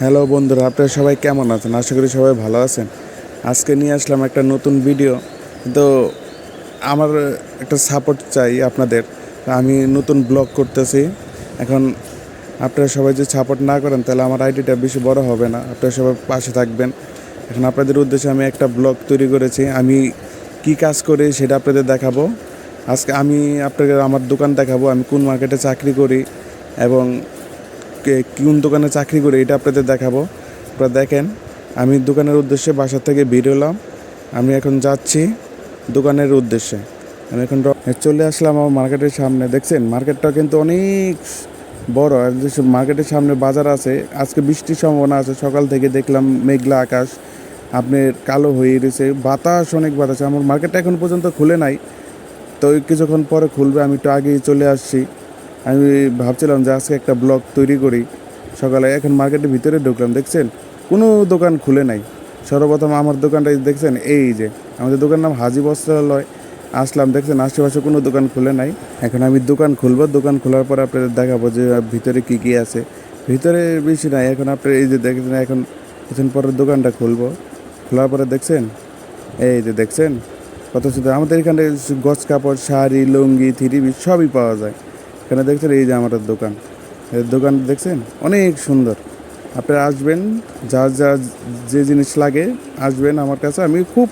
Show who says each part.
Speaker 1: Hello বন্ধুরা, আপনারা সবাই কেমন আছেন? আশা করি সবাই ভালো আছেন। আজকে নিয়ে আসলাম একটা নতুন ভিডিও। তো আমার একটা সাপোর্ট চাই আপনাদের। আমি নতুন ব্লগ করতেছি এখন। আপনারা সবাই যদি সাপোর্ট না করেন তাহলে আমার আইডিটা বেশি বড় হবে না। আপনারা সবাই পাশে থাকবেন। এখন আপনাদের উদ্দেশ্যে আমি একটা ব্লগ তৈরি করেছি। আমি কি কাজ করি সেটা আপনাদের দেখাবো। আজকে আমি আপনাদের আমার দোকান দেখাবো, আমি কোন মার্কেটে চাকরি করি এবং কোন দোকানে চাকরি করি এটা আপনাদের দেখাবো। আপনারা দেখেন, আমি দোকানের উদ্দেশ্যে বাসা থেকে বের হলাম। আমি এখন যাচ্ছি দোকানের উদ্দেশ্যে। আমি এখন চলে আসলাম আমার মার্কেটের সামনে। দেখছেন মার্কেটটা কিন্তু অনেক বড়। আর যে মার্কেটের সামনে বাজার আছে, আজকে বৃষ্টির সম্ভাবনা আছে। সকাল থেকে দেখলাম মেঘলা আকাশ, আপনার কালো হয়ে রয়েছে, বাতাস, অনেক বাতাস। আমার মার্কেটটা এখন পর্যন্ত খুলে নাই, তো কিছুক্ষণ পরে খুলবে। আমি একটু আগেই চলে আসছি। আমি ভাবছিলাম যে আজকে একটা ব্লগ তৈরি করি সকালে। এখন মার্কেটের ভিতরে ঢুকলাম, দেখছেন কোনো দোকান খুলে নাই। সর্বপ্রথম আমার দোকানটা দেখছেন, এই যে আমাদের দোকান নাম হাজি বস্ত্রালয়। আসলাম, দেখছেন আশেপাশে কোনো দোকান খুলে নাই। এখন আমি দোকান খুলবো। দোকান খোলার পর আপনাদের দেখাবো যে ভিতরে কী কী আছে। ভিতরে বেশি নাই। এখন আপনার এই যে দেখছেন, এখন কিছুক্ষণ পরের দোকানটা খুলবো। খোলার পরে দেখছেন, এই যে দেখছেন কত সুন্দর। আমাদের এখানে গজ কাপড়, শাড়ি, লুঙ্গি, থ্রি পিস সবই পাওয়া যায়। এখানে দেখছেন এই যে আমাদের দোকান। এর দোকান দেখছেন অনেক সুন্দর। আপনারা আসবেন, যা যা যে জিনিস লাগে আসবেন আমার কাছে। আমি খুব